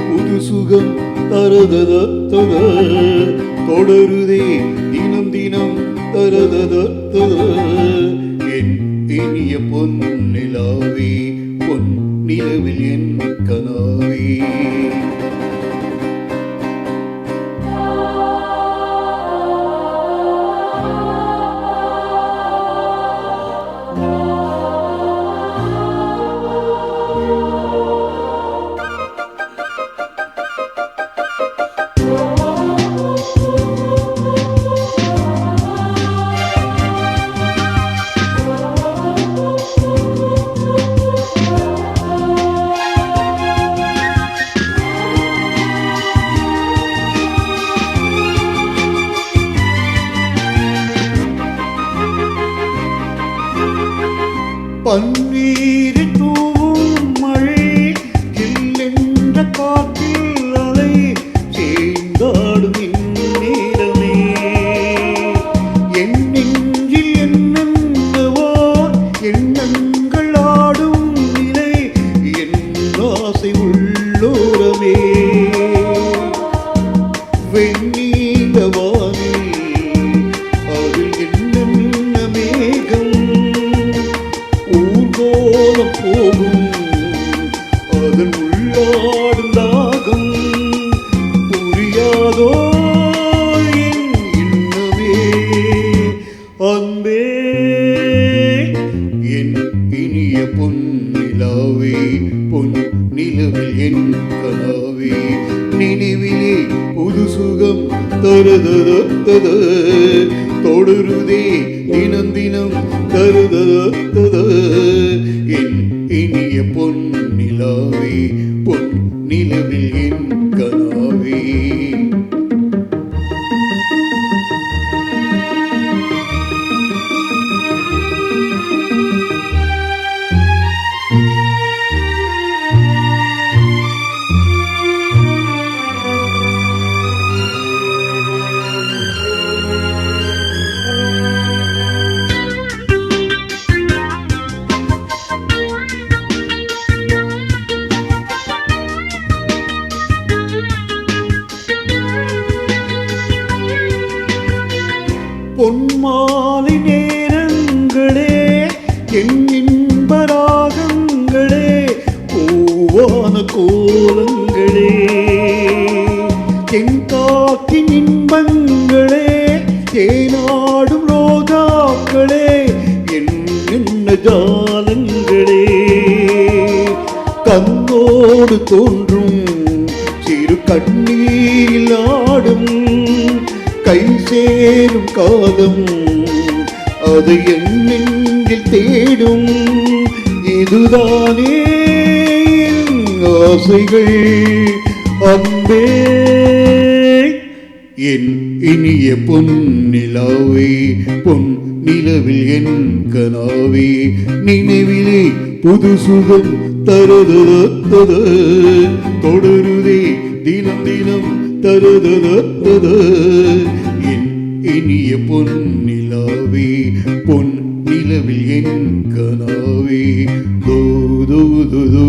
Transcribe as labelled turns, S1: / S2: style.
S1: புது சுகம் தரததத்தத தொடருதே தினம் தினம் தரததத்தத என் இனிய பொன்னிலாவே பொன் நிலவில் என் கனாவே பன்னீரில் தூவும் மழை கில்லென்ற காற்றில் அலை சேர்ந்தாடும் இந்நேரமே என் நெஞ்சில் என்னென்னவோ எண்ணங்கள் ஆடும் நிலை என் ஆசை உள்ளோரமே வெண்ணீல வானில் அதில் என்னென்ன மேகம் ஊர்கோலம் போகும் அதன் உள்ளாடும் தாகம் புரியாதோ என் இன்னமே அன்பே என் இனிய பொன்னிலாவே பொன் நிலவில் என் கனாவே நினைவிலே புது சுகம் தரததத்தத தொடருதே தினம் தினம் தருததத்தத என் இனிய பொன்னிலாவே பொன் நிலவில் என் கனாவே பொன்மாலை நேரங்களே என் இன்பராகங்களே பூவான கோலங்களே என் காற்றின் இன்பங்களே தேனாடும் ரோஜாக்களே என்ன ஜாலங்களே கண்ணோடு தோன்றும் சிறு கண்ணீரில் ஆடும் கை சேரும் காலம் அது என் நெஞ்சில் தேடும் இதுதானே ஆசைகள் அன்பே என் இனிய பொன்னிலாவே பொன் நிலவில் என் கனாவே நினைவிலே புது சுகம் தரததத்தத தொடருதே தினம் தினம் தரததத்தத என் இனிய பொன்னிலாவே பொன் நிலவில் என் கனாவே தோ தோ தோ